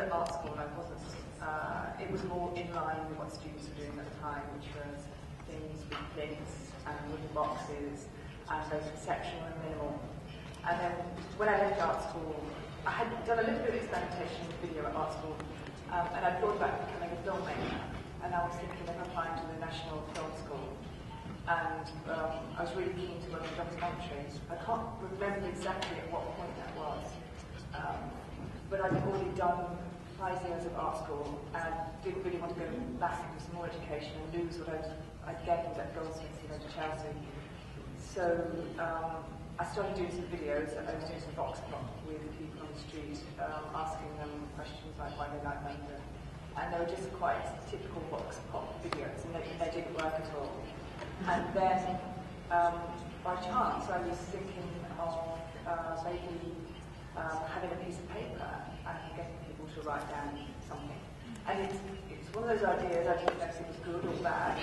at art school, I wasn't. It was more in line with what students were doing at the time, which was things with plates and wooden boxes, and very conceptual and minimal. And then when I left art school, I had done a little bit of experimentation with video at art school, and I thought about becoming a filmmaker. And I was thinking of applying to the National Film School. And I was really keen to work on documentaries. I can't remember exactly at what point that was, but I'd already done 5 years of art school and didn't really want to go back into some more education and lose what I'd gained at Goldsmiths, to Chelsea. So I started doing some videos. I was doing some vox pop with people on the street, asking them questions like why they like London. And they were just quite typical vox pop videos, and they didn't work at all. And then, by chance, I was thinking of maybe having a piece of paper and getting people to write down something. And it's one of those ideas I didn't know if it was good or bad.